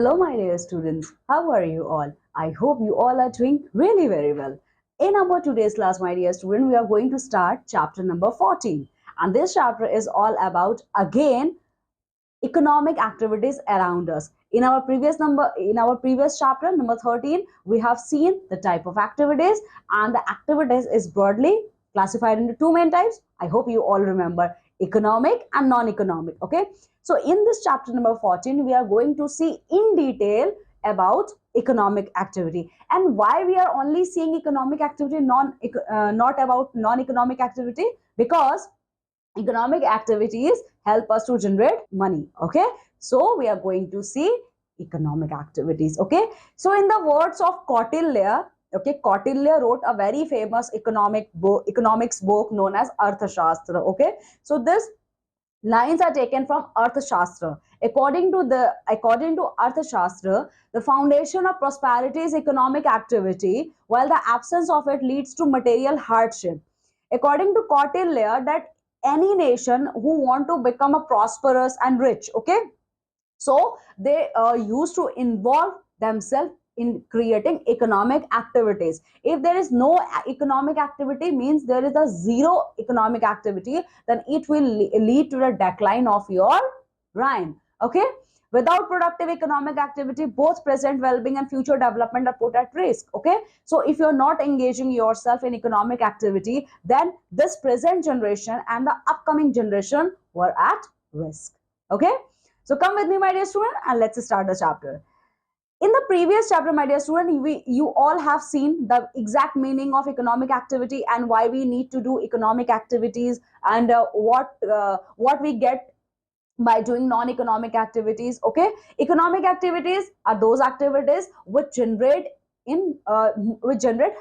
Hello, my dear students. How are you all? I hope you all are doing really very well. In our today's class, my dear student, we are going to start chapter number 14. And this chapter is all about, again, economic activities around us. In our previous chapter, number 13, we have seen the type of activities, and the activities is broadly classified into two main types. I hope you all remember economic and non-economic. Okay, so in this chapter number 14, we are going to see in detail about economic activity and why we are only seeing economic activity, not about non-economic activity, because economic activities help us to generate money. Okay, so we are going to see economic activities. Okay, so in the words of Kautilya, okay, Kautilya wrote a very famous economics book known as Arthashastra. Okay, so this lines are taken from Arthashastra. According to Arthashastra, the foundation of prosperity is economic activity, while the absence of it leads to material hardship. According to Kautilya, that any nation who want to become a prosperous and rich, okay, so they used to involve themselves in creating economic activities. If there is no economic activity, means there is a zero economic activity, then it will lead to the decline of your reign. Okay, without productive economic activity, both present well-being and future development are put at risk. Okay, so if you're not engaging yourself in economic activity, then this present generation and the upcoming generation were at risk. Okay, so come with me, my dear student, and let's start the chapter. In the previous chapter, my dear student, you all have seen the exact meaning of economic activity and why we need to do economic activities, and what we get by doing non-economic activities. Okay, economic activities are those activities which generate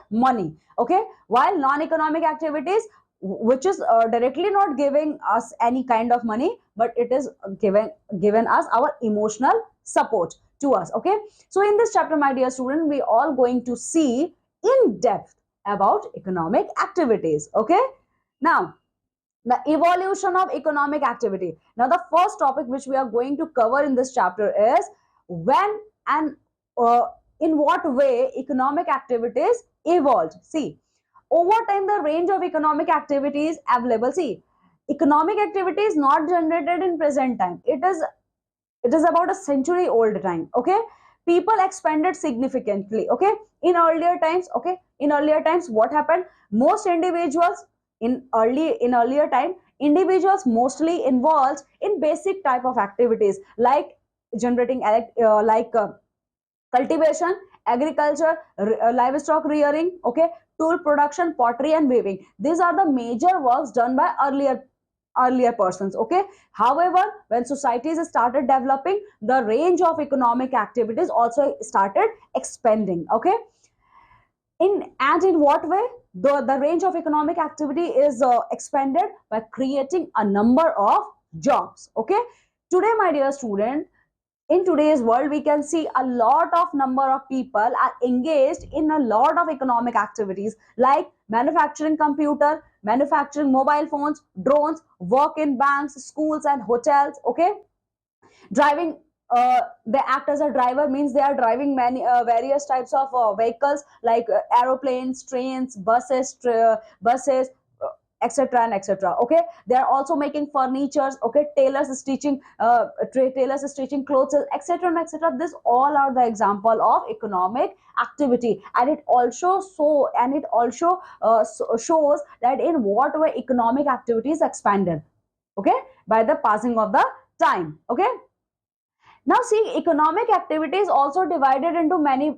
money. Okay, while non-economic activities, which is directly not giving us any kind of money, but it is given us our emotional support to us. Okay, so in this chapter, my dear student, we all going to see in depth about economic activities. Okay, now the evolution of economic activity. Now the first topic which we are going to cover in this chapter is when and uh, in what way economic activities evolved. See, over time the range of economic activities available. See, economic activity is not generated in present time. It is about a century old time. Okay, people expanded significantly. Okay, in earlier times, what happened? Most individuals in earlier time, individuals mostly involved in basic type of activities like generating cultivation, agriculture, livestock rearing. Okay, tool production, pottery and weaving. These are the major works done by earlier persons. Okay, however, when societies started developing, the range of economic activities also started expanding. Okay, in what way? The range of economic activity is expanded by creating a number of jobs. Okay, today, my dear student, in today's world, we can see a lot of number of people are engaged in a lot of economic activities like manufacturing computer, manufacturing mobile phones, drones, work in banks, schools and hotels. Okay, driving, they act as a driver, means they are driving many various types of vehicles like aeroplanes, trains, buses, etc and etc. Okay, they are also making furnitures. Okay, tailors stitching clothes, etc and etc. This all are the example of economic activity, and it also shows that in what way economic activities expanded, okay, by the passing of the time. Okay, now, see, economic activity is also divided into many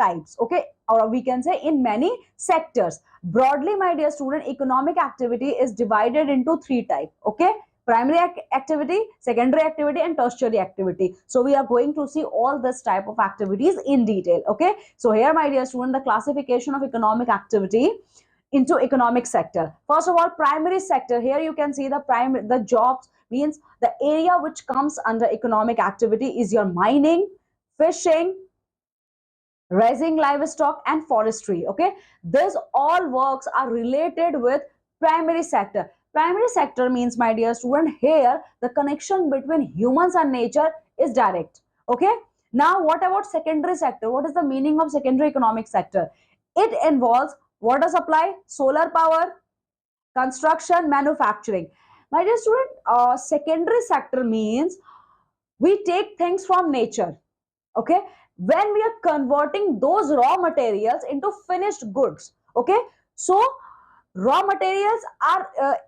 types, okay, or we can say in many sectors. Broadly, my dear student, economic activity is divided into three types, okay. Primary activity, secondary activity, and tertiary activity. So we are going to see all this type of activities in detail. Okay, so here, my dear student, the classification of economic activity into economic sector. First of all, primary sector. Here you can see the jobs, means the area which comes under economic activity is your mining, fishing, raising livestock and forestry. Okay, these all works are related with primary sector. Primary sector means, my dear student, here the connection between humans and nature is direct. Okay, Now, what about secondary sector? What is the meaning of secondary economic sector? It involves water supply, solar power, construction, manufacturing. My dear student, secondary sector means we take things from nature. Okay, when we are converting those raw materials into finished goods. Okay, so raw materials are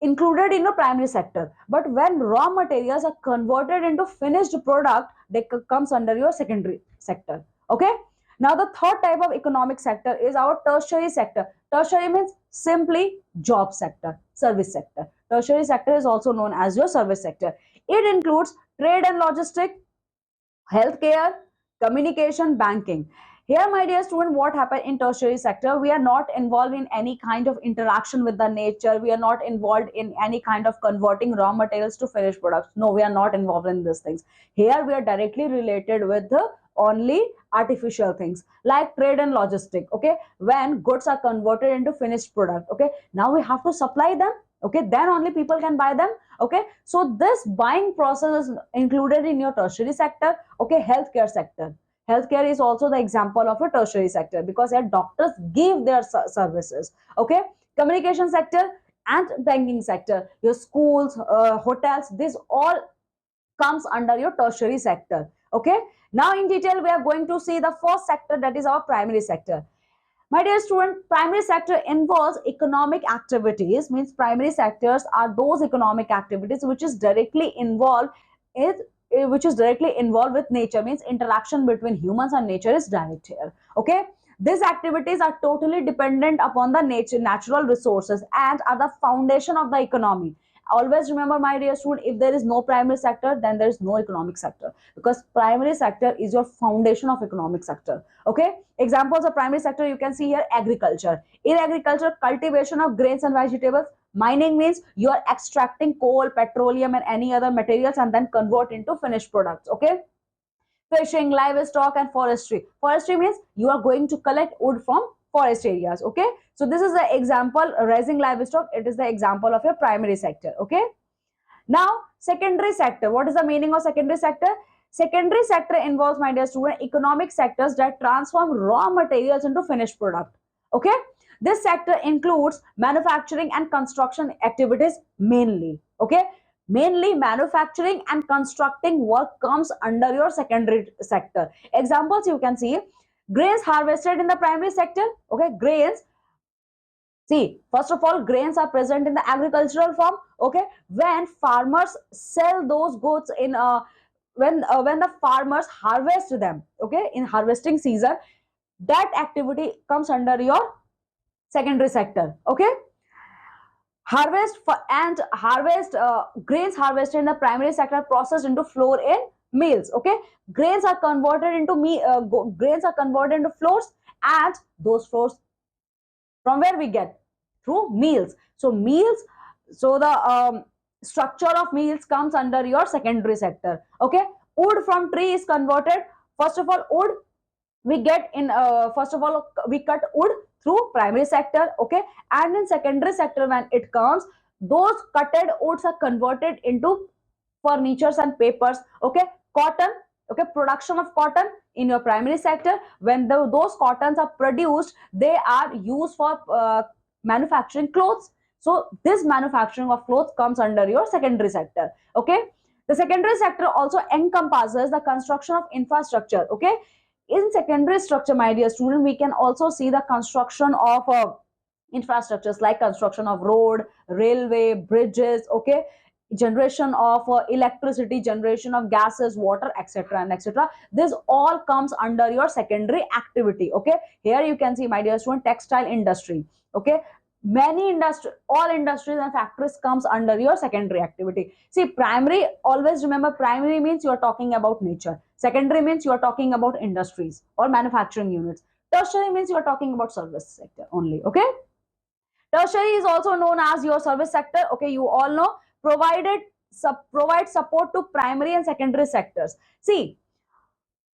included in the primary sector, but when raw materials are converted into finished product, they comes under your secondary sector. Okay, now the third type of economic sector is our tertiary sector. Tertiary means simply job sector, service sector. Tertiary sector is also known as your service sector. It includes trade and logistic, healthcare, communication, banking. Here, my dear student, what happened in tertiary sector? We are not involved in any kind of interaction with the nature. We are not involved in any kind of converting raw materials to finished products. No, we are not involved in these things. Here, we are directly related with the only artificial things like trade and logistic. Okay, when goods are converted into finished product. Okay, now we have to supply them. Okay, then only people can buy them. Okay, so this buying process is included in your tertiary sector. Okay, healthcare sector. Healthcare is also the example of a tertiary sector because here doctors give their services. Okay, communication sector and banking sector, your schools, hotels, this all comes under your tertiary sector. Okay, now in detail we are going to see the first sector, that is our primary sector. My dear student, primary sector involves economic activities, means primary sectors are those economic activities which is directly involved is which is directly involved with nature, means interaction between humans and nature is direct here. Okay, these activities are totally dependent upon the natural resources and are the foundation of the economy. Always remember, my dear student, if there is no primary sector, then there is no economic sector, because primary sector is your foundation of economic sector. Okay, examples of primary sector you can see here: agriculture. In agriculture, cultivation of grains and vegetables. Mining means you are extracting coal, petroleum, and any other materials and then convert into finished products. Okay, fishing, livestock, and forestry. Forestry means you are going to collect wood from forest areas. Okay, so this is the example. Raising livestock, it is the example of your primary sector. Okay, now secondary sector. What is the meaning of secondary sector? Secondary sector involves, my dear student, economic sectors that transform raw materials into finished product. Okay, this sector includes manufacturing and construction activities mainly. Okay, mainly manufacturing and constructing work comes under your secondary sector. Examples you can see: grains harvested in the primary sector. Okay, grains. See, first of all, grains are present in the agricultural form. Okay, when farmers sell those goods in when the farmers harvest them. Okay, in harvesting season, that activity comes under your secondary sector. Okay, harvest grains harvested in the primary sector processed into flour in mills. Okay, grains are converted into grains are converted into flours, and those flours from where we get? Through meals. So meals, so the structure of meals comes under your secondary sector. Okay, wood from tree is converted. First of all, wood we get in first of all we cut wood through primary sector. Okay, and in secondary sector when it comes, those cutted woods are converted into furnitures and papers. Okay, cotton. Okay, production of cotton in your primary sector. When those cottons are produced, they are used for manufacturing clothes. So this manufacturing of clothes comes under your secondary sector. Okay, the secondary sector also encompasses the construction of infrastructure. Okay, in secondary structure, my dear student, we can also see the construction of infrastructures like construction of road, railway, bridges. Okay, generation of electricity, generation of gases, water, etc. and etc. This all comes under your secondary activity. Okay, here you can see, my dear student, textile industry. Okay, many industry, all industries and factories comes under your secondary activity. See, primary, always remember, primary means you are talking about nature. Secondary means you are talking about industries or manufacturing units. Tertiary means you are talking about service sector only. Okay, tertiary is also known as your service sector. Okay, you all know, provide support to primary and secondary sectors. See,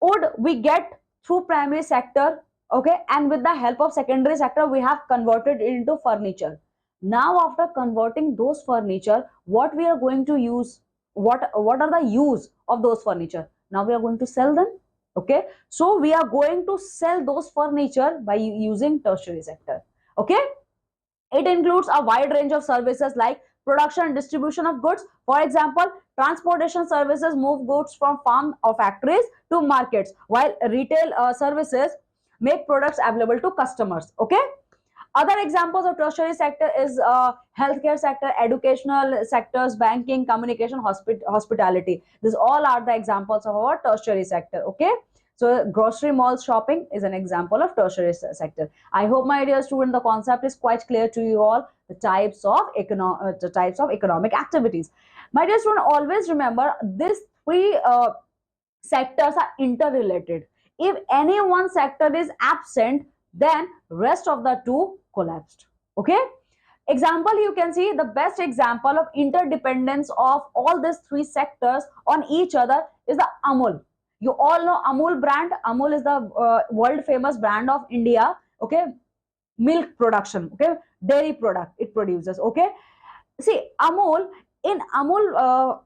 wood we get through primary sector. Okay, and with the help of secondary sector we have converted it into furniture. Now after converting those furniture, what we are going to use, what are the use of those furniture? Now we are going to sell them. Okay, so we are going to sell those furniture by using tertiary sector. Okay, it includes a wide range of services like production and distribution of goods. For example, transportation services move goods from farm or factories to markets, while retail services make products available to customers. Okay, other examples of tertiary sector is healthcare sector, educational sectors, banking, communication, hospitality. These all are the examples of our tertiary sector. Okay, so grocery mall shopping is an example of tertiary sector. I hope, my dear student, the concept is quite clear to you all. The types of economic activities. My dear student, always remember these three sectors are interrelated. If any one sector is absent, then rest of the two collapsed. Okay, example, you can see the best example of interdependence of all these three sectors on each other is the Amul. You all know Amul brand. Amul is the world famous brand of India. Okay, milk production. Okay, dairy product it produces. Okay, see Amul, in Amul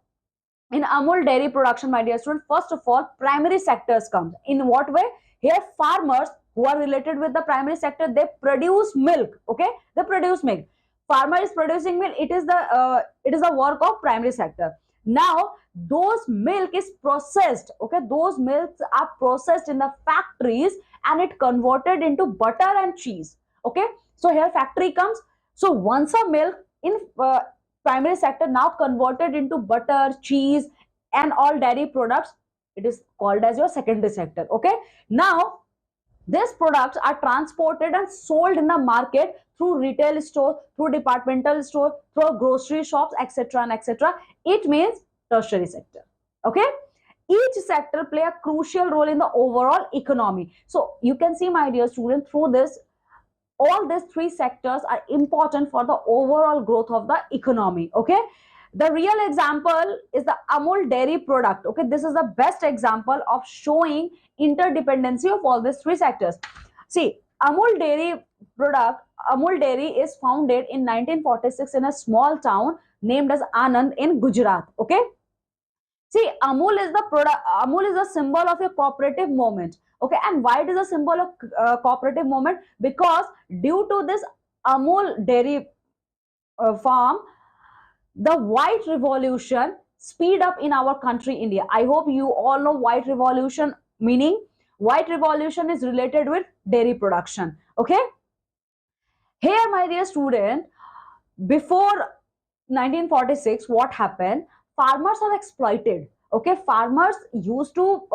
dairy production, my dear student, first of all, primary sectors comes. In what way? Here, farmers who are related with the primary sector, they produce milk. Okay, they produce milk. Farmer is producing milk. It is the work of primary sector. Now, those milk is processed. Okay, those milks are processed in the factories and it converted into butter and cheese. Okay, so here factory comes. So once a milk in primary sector now converted into butter, cheese, and all dairy products, it is called as your secondary sector. Okay, now these products are transported and sold in the market through retail store, through departmental store, through grocery shops, etc. and etc. It means tertiary sector. Okay, each sector play a crucial role in the overall economy. So you can see, my dear student, through this all these three sectors are important for the overall growth of the economy. Okay, the real example is the Amul dairy product. Okay, this is the best example of showing interdependency of all these three sectors. See, Amul dairy is founded in 1946 in a small town named as Anand in Gujarat. Okay, see, Amul is a symbol of a cooperative movement. Okay, and why it is a symbol of cooperative movement? Because due to this Amul dairy farm, the white revolution speed up in our country India. I hope you all know white revolution meaning. White revolution is related with dairy production. Okay, here, my dear student, before 1946, what happened? Farmers are exploited. Okay, farmers used to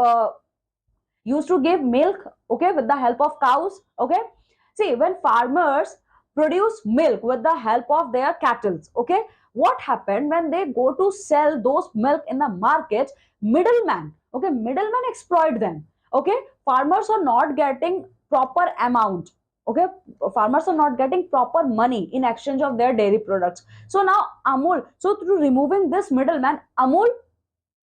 give milk, okay, with the help of cows. Okay, see, when farmers produce milk with the help of their cattle, okay, what happened when they go to sell those milk in the market? Middleman, okay, middlemen exploit them. Okay, farmers are not getting proper amount. Okay, farmers are not getting proper money in exchange of their dairy products. So now Amul, so through removing this middleman, Amul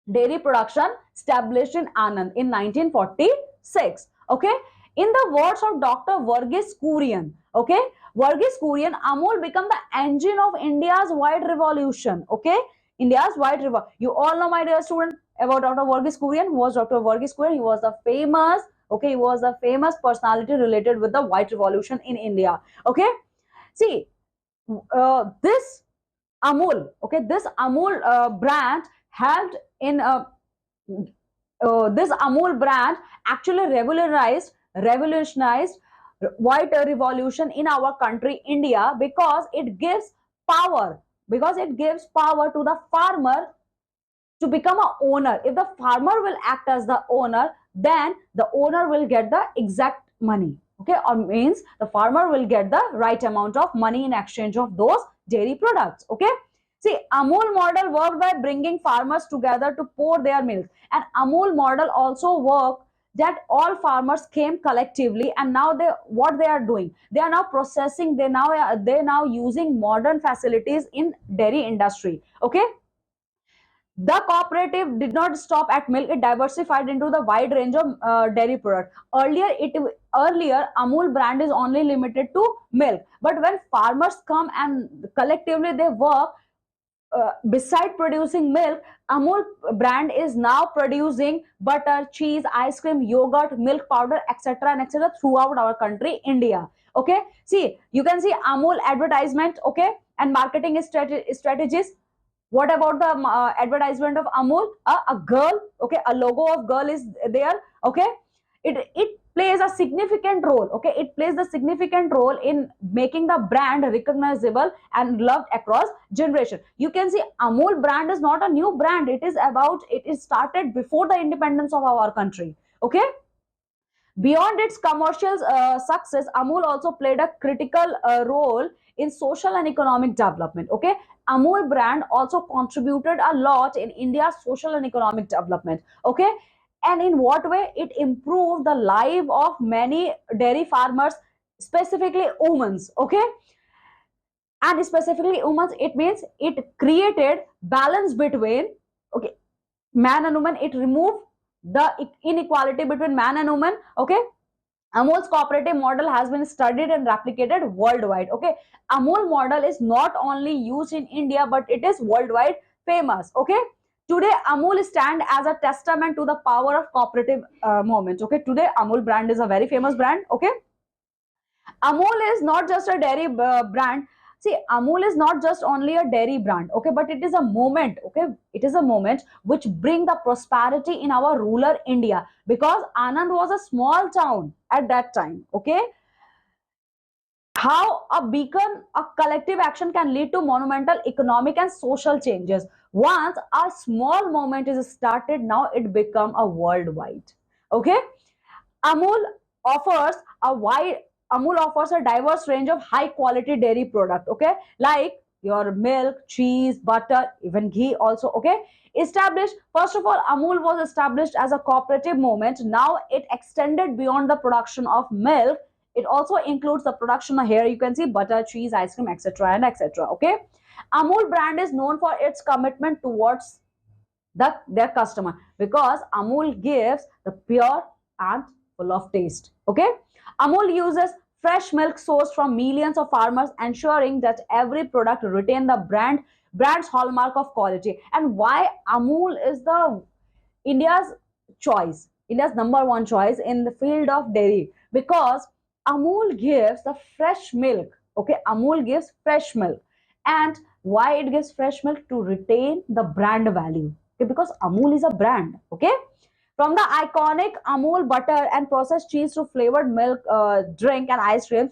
dairy production established in Anand in 1946. Okay, in the words of Dr. Varghese Kurian, okay, Varghese Kurian, Amul became the engine of India's white revolution. Okay, India's white revolution. You all know, my dear student, about Dr. Varghese Kurian. Who was Dr. Varghese Kurian? He was the famous, okay, he was a famous personality related with the white revolution in India. Okay, see, this Amul, okay, this Amul brand helped in this Amul brand actually revolutionized white revolution in our country India, because it gives power, to the farmer to become a owner. If the farmer will act as the owner, then the owner will get the exact money. Okay, or means the farmer will get the right amount of money in exchange of those dairy products. Okay, see, Amul model worked by bringing farmers together to pour their milk, and Amul model also worked that all farmers came collectively, and now what they are doing, they are now processing, they now using modern facilities in dairy industry. Okay, the cooperative did not stop at milk; it diversified into the wide range of dairy products. Earlier, Amul brand is only limited to milk, but when farmers come and collectively they work, beside producing milk, Amul brand is now producing butter, cheese, ice cream, yogurt, milk powder, etc. and etc. throughout our country, India. Okay, see, you can see Amul advertisement, okay, and marketing strategies. What about the advertisement of Amul? A girl, okay, a logo of girl is there, okay. It plays a significant role, okay. It plays the significant role in making the brand recognizable and loved across generation. You can see Amul brand is not a new brand. It is about, it is started before the independence of our country, okay. Beyond its commercial success, Amul also played a critical role in social and economic development. Okay, Amul brand also contributed a lot in India's social and economic development. Okay, and in what way? It improved the life of many dairy farmers, specifically women. Okay, and specifically women, it means it created balance between, okay, man and woman. It removed the inequality between man and woman. Okay, Amul's cooperative model has been studied and replicated worldwide. Okay, Amul model is not only used in India but it is worldwide famous. Okay, today Amul stand as a testament to the power of cooperative movement. Okay, today Amul brand is a very famous brand. Okay, Amul is not just a dairy brand. See, Amul is not just only a dairy brand, okay, but it is a moment, okay, it is a moment which bring the prosperity in our rural India, because Anand was a small town at that time, okay. How a beacon, a collective action can lead to monumental economic and social changes. Once a small moment is started, now it become a worldwide, okay. Amul offers a wide Amul offers a diverse range of high quality dairy product. Okay, like your milk, cheese, butter, even ghee also. Okay, established. First of all, Amul was established as a cooperative movement. Now it extended beyond the production of milk. It also includes the production of, here you can see, butter, cheese, ice cream, etc. and etc. Okay, Amul brand is known for its commitment towards their customer, because Amul gives the pure and full of taste. Okay, Amul uses fresh milk sourced from millions of farmers, ensuring that every product retain the brand's hallmark of quality. And why Amul is the India's choice, India's number one choice in the field of dairy, because Amul gives the fresh milk. Okay, Amul gives fresh milk. And why it gives fresh milk? To retain the brand value. Okay, because Amul is a brand. Okay, from the iconic Amul butter and processed cheese to flavored milk drink and ice creams.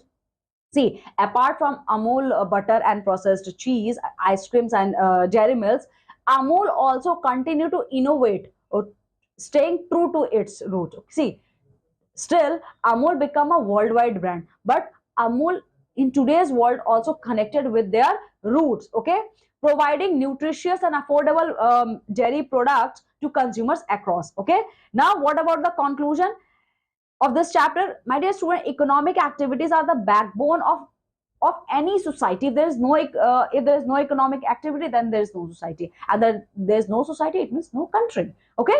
See, apart from Amul butter and processed cheese, ice creams, and dairy milks, Amul also continue to innovate, or staying true to its root. See, still, Amul become a worldwide brand, but Amul in today's world also connected with their roots. Okay, providing nutritious and affordable dairy products to consumers across. Okay, now what about the conclusion of this chapter? My dear student, economic activities are the backbone of any society. If there is no if there is no economic activity, then there is no society, and then there is no society, it means no country. Okay,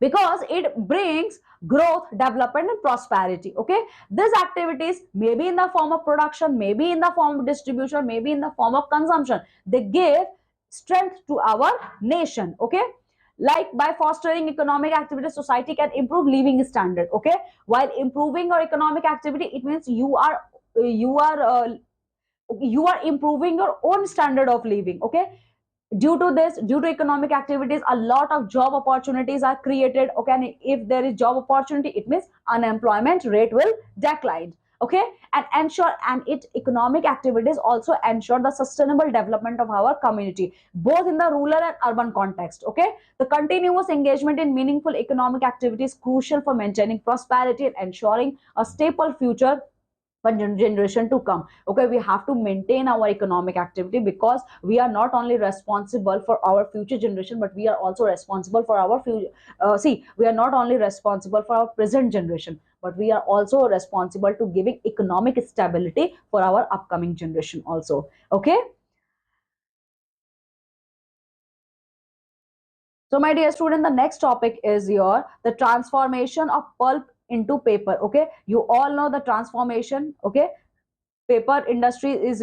because it brings growth, development, and prosperity. Okay, these activities may be in the form of production, maybe in the form of distribution, maybe in the form of consumption. They give strength to our nation. Okay, like by fostering economic activity, society can improve living standard. Okay, while improving your economic activity, it means you are you are improving your own standard of living. Okay, due to this, due to economic activities, a lot of job opportunities are created. Okay, and if there is job opportunity, it means unemployment rate will decline. Okay, and ensure, and it economic activities also ensure the sustainable development of our community, both in the rural and urban context. Okay, the continuous engagement in meaningful economic activity is crucial for maintaining prosperity and ensuring a stable future for generation to come. Okay, we have to maintain our economic activity, because we are not only responsible for our future generation, but we are also responsible for our future. See, we are not only responsible for our present generation, but we are also responsible to giving economic stability for our upcoming generation also. Okay, so my dear student, the next topic is your the transformation of pulp into paper. Okay, you all know the transformation. Okay, paper industries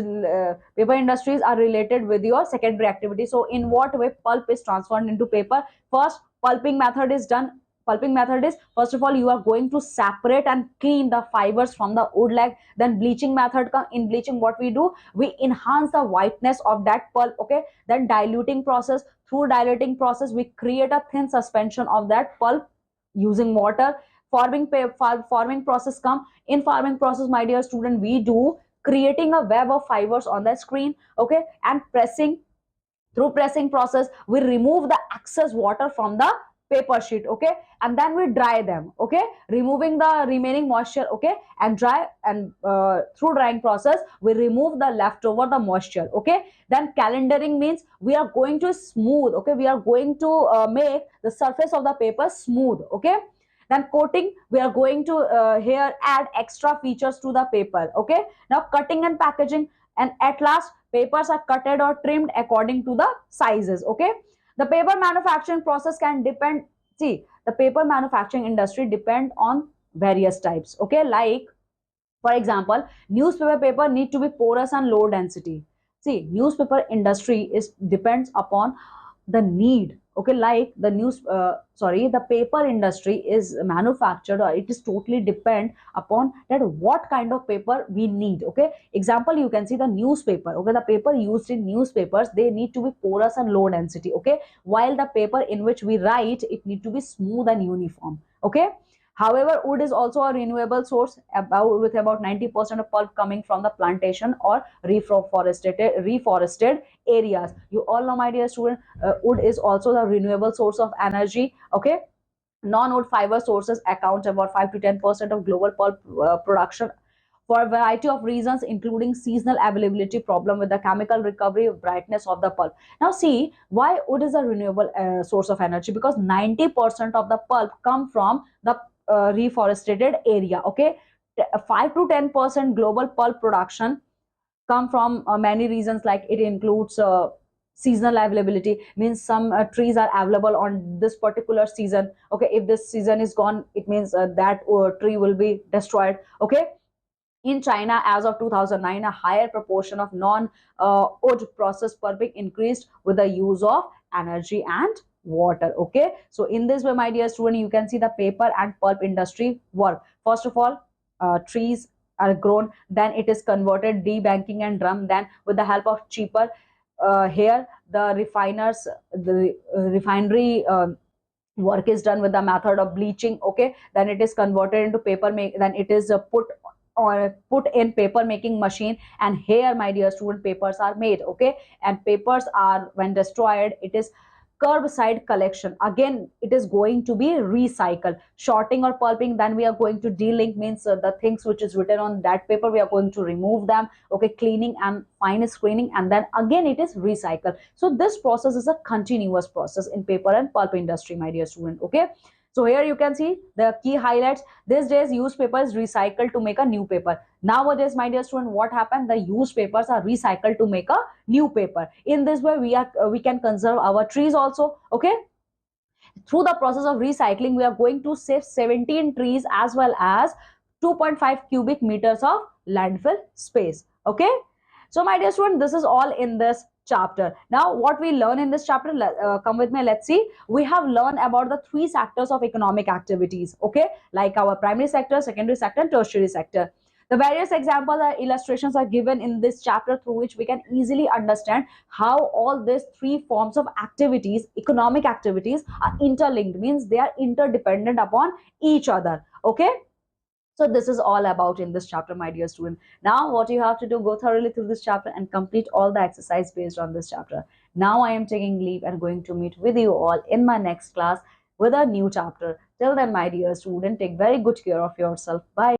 are related with your secondary activity. So in what way pulp is transformed into paper? First, pulping method is, first of all, you are going to separate and clean the fibers from the wood leg. Then bleaching method come. In bleaching, what we do, we enhance the whiteness of that pulp. Okay. Then diluting process, through diluting process we create a thin suspension of that pulp using water. Forming process come. In forming process, my dear student, we do creating a web of fibers on the screen. Okay. And pressing, through pressing process we remove the excess water from the paper sheet. Okay. And then we dry them. Okay. Removing the remaining moisture. Okay. And dry, and through drying process we remove the leftover the moisture. Okay. Then calendaring means we are going to smooth. Okay. We are going to make the surface of the paper smooth. Okay. Then coating, we are going to here add extra features to the paper. Okay. Now cutting and packaging, and at last papers are cutted or trimmed according to the sizes. Okay. The paper manufacturing process can depend, see, the paper manufacturing industry depend on various types. Okay. Like for example, newspaper paper need to be porous and low density. See, newspaper industry is depends upon the need. Okay. Like the the paper industry is manufactured, or it is totally depend upon that what kind of paper we need. Okay. Example, you can see the newspaper. Okay. The paper used in newspapers, they need to be porous and low density. Okay. While the paper in which we write, it need to be smooth and uniform. Okay. However, wood is also a renewable source, with about 90% of pulp coming from the plantation or reforested areas. You all know, my dear student, wood is also the renewable source of energy. Okay. Non-wood fiber sources account about 5 to 10% of global pulp production, for a variety of reasons, including seasonal availability problem with the chemical recovery of brightness of the pulp. Now see why wood is a renewable source of energy, because 90% of the pulp come from the reforested area. Okay. 5 to 10% global pulp production come from many reasons, like it includes seasonal availability, means some trees are available on this particular season. Okay. If this season is gone, it means that tree will be destroyed. Okay. In China, as of 2009, a higher proportion of non-wood processed pulping increased with the use of energy and water. Okay. So in this way, my dear student, you can see the paper and pulp industry work. First of all, trees are grown, then it is converted, debanking and drum. Then with the help of cheaper here, the refinery work is done with the method of bleaching. Okay. Then it is converted into paper make, then it is put in paper making machine, and here, my dear student, papers are made. Okay. And papers are, when destroyed, it is curbside collection. Again, it is going to be recycled. Shorting or pulping, then we are going to delink, means the things which is written on that paper, we are going to remove them. Okay. Cleaning and fine screening, and then again it is recycled. So this process is a continuous process in paper and pulp industry, my dear student. Okay. So here you can see the key highlights. These days, used paper is recycled to make a new paper. Nowadays, my dear student, what happened? The used papers are recycled to make a new paper. In this way, we can conserve our trees also. Okay. Through the process of recycling, we are going to save 17 trees as well as 2.5 cubic meters of landfill space. Okay. So my dear student, this is all in this chapter. Now what we learn in this chapter, come with me, let's see. We have learned about the three sectors of economic activities. Okay. Like our primary sector, secondary sector and tertiary sector. The various examples or illustrations are given in this chapter, through which we can easily understand how all these three forms of activities, economic activities, are interlinked, means they are interdependent upon each other. Okay. So this is all about in this chapter, my dear student. Now what you have to do, go thoroughly through this chapter and complete all the exercise based on this chapter. Now I am taking leave and going to meet with you all in my next class with a new chapter. Till then, my dear student, take very good care of yourself. Bye.